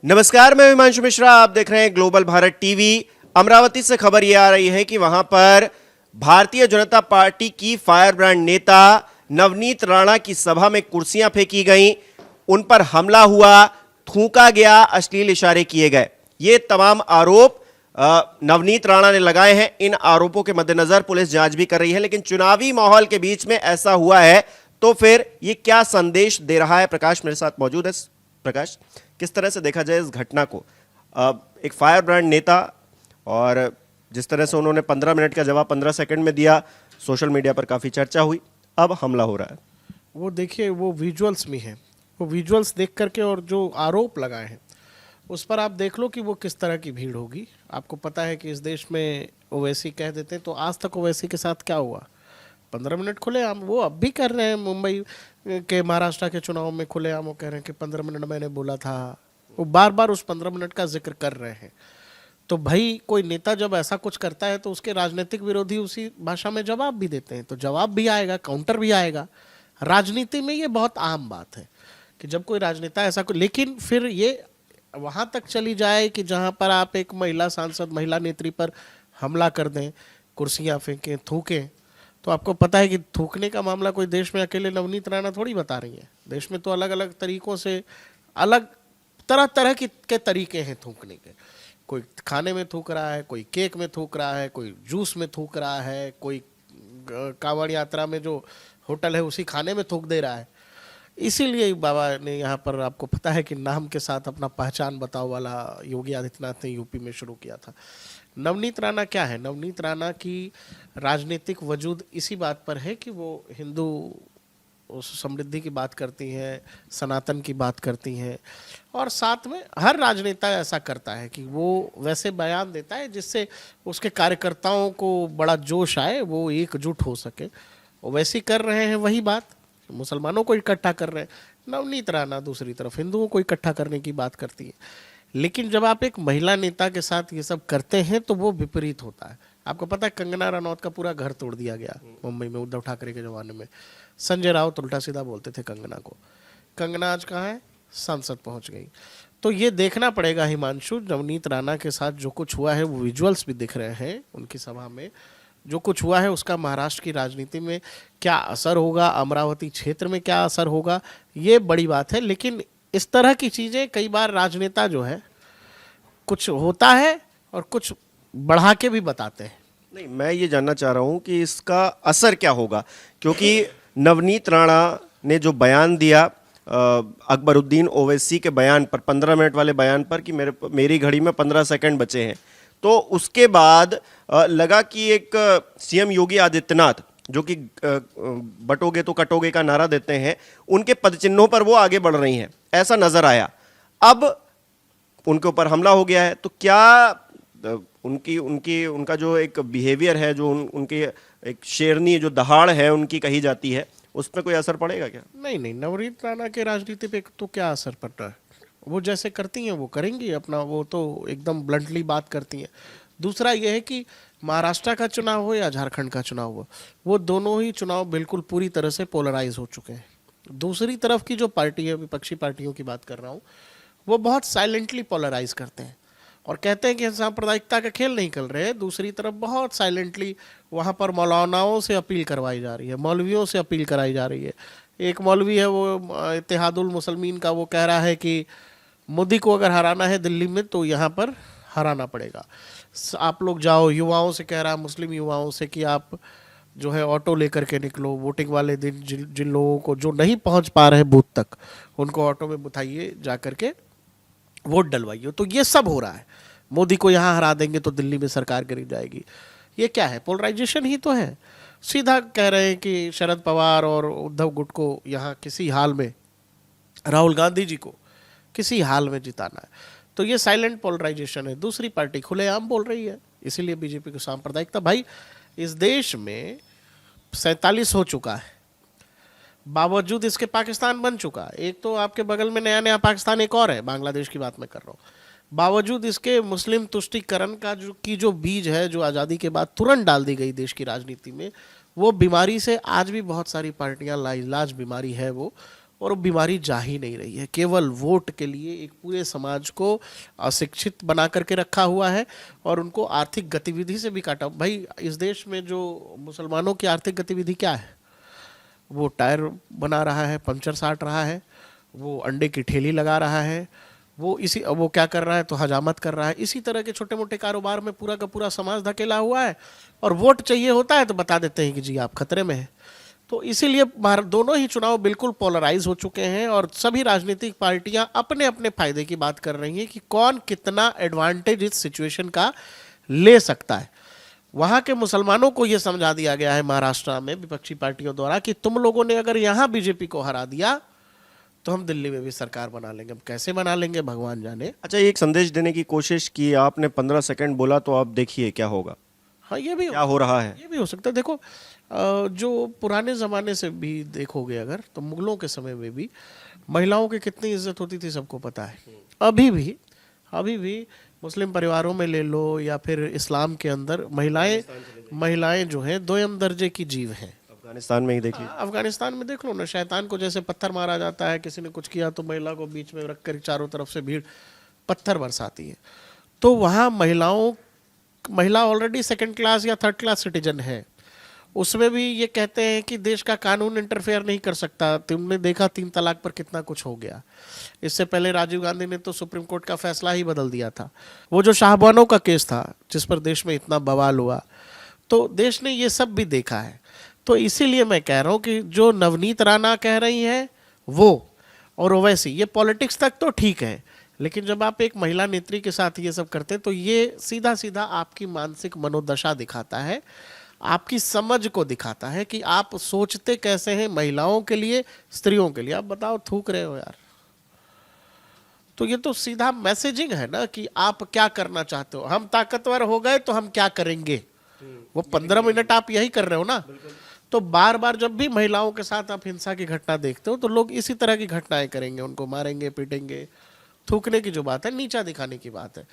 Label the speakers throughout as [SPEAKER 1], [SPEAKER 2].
[SPEAKER 1] नमस्कार, मैं हिमांशु मिश्रा। आप देख रहे हैं ग्लोबल भारत टीवी। अमरावती से खबर यह आ रही है कि वहां पर भारतीय जनता पार्टी की फायर ब्रांड नेता नवनीत राणा की सभा में कुर्सियां फेंकी गईं, उन पर हमला हुआ, थूका गया, अश्लील इशारे किए गए। ये तमाम आरोप नवनीत राणा ने लगाए हैं। इन आरोपों के मद्देनजर पुलिस जांच भी कर रही है, लेकिन चुनावी माहौल के बीच में ऐसा हुआ है तो फिर ये क्या संदेश दे रहा है? प्रकाश मेरे साथ मौजूद है। प्रकाश, किस तरह से देखा जाए इस घटना को? एक फायर ब्रांड नेता, और जिस तरह से उन्होंने 15 मिनट का जवाब 15 सेकंड में दिया, सोशल मीडिया पर काफ़ी चर्चा हुई। अब हमला हो रहा है।
[SPEAKER 2] वो देखिए, वो विजुअल्स में है। वो विजुअल्स देख करके और जो आरोप लगाए हैं उस पर आप देख लो कि वो किस तरह की भीड़ होगी। आपको पता है कि इस देश में ओवैसी कह देते हैं, तो आज तक ओवैसी के साथ क्या हुआ? 15 मिनट खुलेआम वो अब भी कर रहे हैं। मुंबई के, महाराष्ट्र के चुनाव में खुलेआम वो कह रहे हैं कि 15 मिनट मैंने बोला था। वो बार बार उस 15 मिनट का जिक्र कर रहे हैं। तो भाई, कोई नेता जब ऐसा कुछ करता है तो उसके राजनीतिक विरोधी उसी भाषा में जवाब भी देते हैं, तो जवाब भी आएगा, काउंटर भी आएगा। राजनीति में ये बहुत आम बात है कि जब कोई राजनेता ऐसा कोई, लेकिन फिर ये वहां तक चली जाए कि जहां पर आप एक महिला सांसद, महिला नेत्री पर हमला कर दें, कुर्सियां फेंकें, थूकें। तो आपको पता है कि थूकने का मामला कोई देश में अकेले नवनीत राणा थोड़ी बता रही है। देश में तो अलग अलग तरीकों से, अलग तरह तरह के तरीके हैं थूकने के। कोई खाने में थूक रहा है, कोई केक में थूक रहा है, कोई जूस में थूक रहा है, कोई कांवड़ यात्रा में जो होटल है उसी खाने में थूक दे रहा है। इसीलिए बाबा ने यहाँ पर, आपको पता है कि नाम के साथ अपना पहचान बताओ वाला योगी आदित्यनाथ ने यूपी में शुरू किया था। नवनीत राणा क्या है? नवनीत राणा की राजनीतिक वजूद इसी बात पर है कि वो हिंदू समृद्धि की बात करती हैं, सनातन की बात करती हैं, और साथ में हर राजनेता ऐसा करता है कि वो वैसे बयान देता है जिससे उसके कार्यकर्ताओं को बड़ा जोश आए, वो एकजुट हो सके। वो वैसे कर रहे हैं वही बात, मुसलमानों को इकट्ठा कर रहे हैं। नवनीत राणा दूसरी तरफ हिंदुओं को इकट्ठा करने की बात करती है। लेकिन जब आप एक महिला नेता के साथ ये सब करते हैं तो वो विपरीत होता है। आपको पता है, कंगना रनौत का पूरा घर तोड़ दिया गया मुंबई में उद्धव ठाकरे के जमाने में। संजय राउत उल्टा सीधा बोलते थे कंगना को। कंगना आज कहाँ है? संसद पहुंच गई। तो ये देखना पड़ेगा हिमांशु, नवनीत राणा के साथ जो कुछ हुआ है, वो विजुअल्स भी दिख रहे हैं उनकी सभा में। जो कुछ हुआ है उसका महाराष्ट्र की राजनीति में क्या असर होगा, अमरावती क्षेत्र में क्या असर होगा, ये बड़ी बात है। लेकिन इस तरह की चीज़ें कई बार राजनेता जो है, कुछ होता है और कुछ बढ़ा के भी बताते हैं।
[SPEAKER 1] नहीं, मैं ये जानना चाह रहा हूं कि इसका असर क्या होगा, क्योंकि नवनीत राणा ने जो बयान दिया अकबरुद्दीन ओवैसी के बयान पर, 15 मिनट वाले बयान पर कि मेरी घड़ी में 15 सेकंड बचे हैं, तो उसके बाद लगा कि एक सीएम योगी आदित्यनाथ, जो कि बटोगे तो कटोगे का नारा देते हैं, उनके पदचिन्हों पर वो आगे बढ़ रही हैं, ऐसा नजर आया। अब उनके ऊपर हमला हो गया है, तो क्या उनका जो एक बिहेवियर है, जो उनकी एक शेरनी जो दहाड़ है उनकी कही जाती है, उस पर कोई असर पड़ेगा क्या?
[SPEAKER 2] नहीं, नवनीत राणा के राजनीति पे तो क्या असर पड़ रहा है? वो जैसे करती हैं वो करेंगी अपना, वो तो एकदम ब्लंटली बात करती हैं। दूसरा ये है कि महाराष्ट्र का चुनाव हो या झारखंड का चुनाव हो, वो दोनों ही चुनाव बिल्कुल पूरी तरह से पोलराइज हो चुके हैं। दूसरी तरफ की जो पार्टी है, विपक्षी पार्टियों की बात कर रहा हूँ, वो बहुत साइलेंटली पोलराइज करते हैं और कहते हैं कि सांप्रदायिकता का खेल नहीं खेल रहे हैं। दूसरी तरफ बहुत साइलेंटली वहाँ पर मौलानाओं से अपील करवाई जा रही है, मौलवियों से अपील कराई जा रही है। एक मौलवी है, वो इत्तेहादुल मुसलमीन का, वो कह रहा है कि मोदी को अगर हराना है दिल्ली में तो यहाँ पर हराना पड़ेगा। आप लोग जाओ, युवाओं से कह रहा है, मुस्लिम युवाओं से, कि आप जो है ऑटो लेकर के निकलो वोटिंग वाले दिन। जिन लोगों को जो नहीं पहुँच पा रहे बूथ तक, उनको ऑटो में बिठाइए, जा करके वोट डलवाइए। तो ये सब हो रहा है। मोदी को यहाँ हरा देंगे तो दिल्ली में सरकार गिर जाएगी। ये क्या है? पोलराइजेशन ही तो है। सीधा कह रहे हैं कि शरद पवार और उद्धव गुट को यहाँ किसी हाल में, राहुल गांधी जी को किसी हाल में जिताना है। तो ये साइलेंट पोलराइजेशन है। दूसरी पार्टी खुलेआम बोल रही है, इसीलिए बीजेपी को सांप्रदायिकता। भाई, इस देश में 47 हो चुका है, बावजूद इसके पाकिस्तान बन चुका है। एक तो आपके बगल में नया नया पाकिस्तान एक और है, बांग्लादेश की बात मैं कर रहा हूँ। बावजूद इसके मुस्लिम तुष्टीकरण का जो बीज है, जो आज़ादी के बाद तुरंत डाल दी गई देश की राजनीति में, वो बीमारी से आज भी बहुत सारी पार्टियां लाइलाज बीमारी है वो, और वो बीमारी जा ही नहीं रही है। केवल वोट के लिए एक पूरे समाज को अशिक्षित बना करके रखा हुआ है और उनको आर्थिक गतिविधि से भी काटा। भाई इस देश में जो मुसलमानों की आर्थिक गतिविधि क्या है? वो टायर बना रहा है, पंचर साट रहा है, वो अंडे की ठेली लगा रहा है, वो क्या कर रहा है तो हजामत कर रहा है। इसी तरह के छोटे मोटे कारोबार में पूरा का पूरा समाज धकेला हुआ है और वोट चाहिए होता है तो बता देते हैं कि जी आप खतरे में हैं। तो इसीलिए भारत दोनों ही चुनाव बिल्कुल पोलराइज हो चुके हैं और सभी राजनीतिक पार्टियां अपने अपने फायदे की बात कर रही हैं कि कौन कितना एडवांटेज इस सिचुएशन का ले सकता है। वहां के मुसलमानों को यह समझा दिया गया है महाराष्ट्र में विपक्षी पार्टियों द्वारा कि तुम लोगों ने अगर यहां बीजेपी को हरा दिया तो हम दिल्ली में भी सरकार बना लेंगे। हम कैसे बना लेंगे भगवान जाने।
[SPEAKER 1] अच्छा, एक संदेश देने की कोशिश की आपने, 15 सेकंड बोला, तो आप देखिए क्या होगा।
[SPEAKER 2] हाँ, ये भी
[SPEAKER 1] क्या हो रहा है।
[SPEAKER 2] ये भी हो सकता है। देखो जो पुराने ज़माने से भी देखोगे अगर तो मुगलों के समय में भी महिलाओं की कितनी इज्जत होती थी सबको पता है। अभी भी मुस्लिम परिवारों में ले लो या फिर इस्लाम के अंदर महिलाएं जो हैं दोयम दर्जे की जीव हैं।
[SPEAKER 1] अफगानिस्तान में ही देखिए।
[SPEAKER 2] अफगानिस्तान में देख लो ना, शैतान को जैसे पत्थर मारा जाता है, किसी ने कुछ किया तो महिला को बीच में रखकर चारों तरफ से भीड़ पत्थर बरसाती है। तो वहाँ महिला ऑलरेडी सेकंड क्लास या थर्ड क्लास सिटीजन है। उसमें भी ये कहते हैं कि देश का कानून इंटरफेयर नहीं कर सकता। तुमने देखा 3 तलाक पर कितना कुछ हो गया। इससे पहले राजीव गांधी ने तो सुप्रीम कोर्ट का फैसला ही बदल दिया था। वो जो शाहबानों का केस था जिस पर देश में इतना बवाल हुआ, तो देश ने ये सब भी देखा है। तो इसीलिए मैं कह रहा हूँ कि जो नवनीत राणा कह रही हैं वो और ओवैसी, ये पॉलिटिक्स तक तो ठीक है, लेकिन जब आप एक महिला नेत्री के साथ ये सब करते हैं तो ये सीधा सीधा आपकी मानसिक मनोदशा दिखाता है, आपकी समझ को दिखाता है कि आप सोचते कैसे हैं महिलाओं के लिए, स्त्रियों के लिए। आप बताओ, थूक रहे हो यार। तो ये तो सीधा मैसेजिंग है ना कि आप क्या करना चाहते हो। हम ताकतवर हो गए तो हम क्या करेंगे, वो 15 मिनट आप यही कर रहे हो ना। तो बार बार जब भी महिलाओं के साथ आप हिंसा की घटना देखते हो तो लोग इसी तरह की घटनाएं करेंगे, उनको मारेंगे, पीटेंगे। थूकने की जो बात है, नीचा दिखाने की बात है।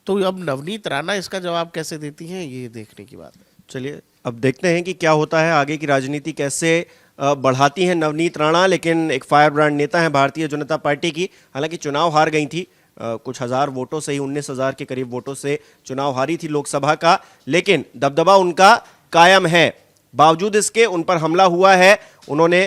[SPEAKER 2] तो अब नवनीत राणा इसका जवाब कैसे देती हैं, ये देखने की बात है।
[SPEAKER 1] चलिए अब देखते हैं कि क्या होता है, आगे की राजनीति कैसे बढ़ाती हैं नवनीत राणा। लेकिन एक फायर ब्रांड नेता है भारतीय जनता पार्टी की। हालांकि चुनाव हार गई थी, कुछ हजार वोटों से ही, 19,000 के करीब वोटों से चुनाव हारी थी लोकसभा का, लेकिन दबदबा उनका कायम है। बावजूद इसके उन पर हमला हुआ है, उन्होंने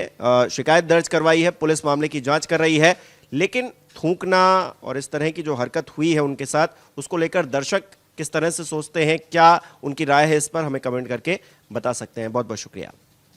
[SPEAKER 1] शिकायत दर्ज करवाई है, पुलिस मामले की जांच कर रही है। लेकिन थूकना और इस तरह की जो हरकत हुई है उनके साथ, उसको लेकर दर्शक किस तरह से सोचते हैं, क्या उनकी राय है, इस पर हमें कमेंट करके बता सकते हैं। बहुत बहुत शुक्रिया।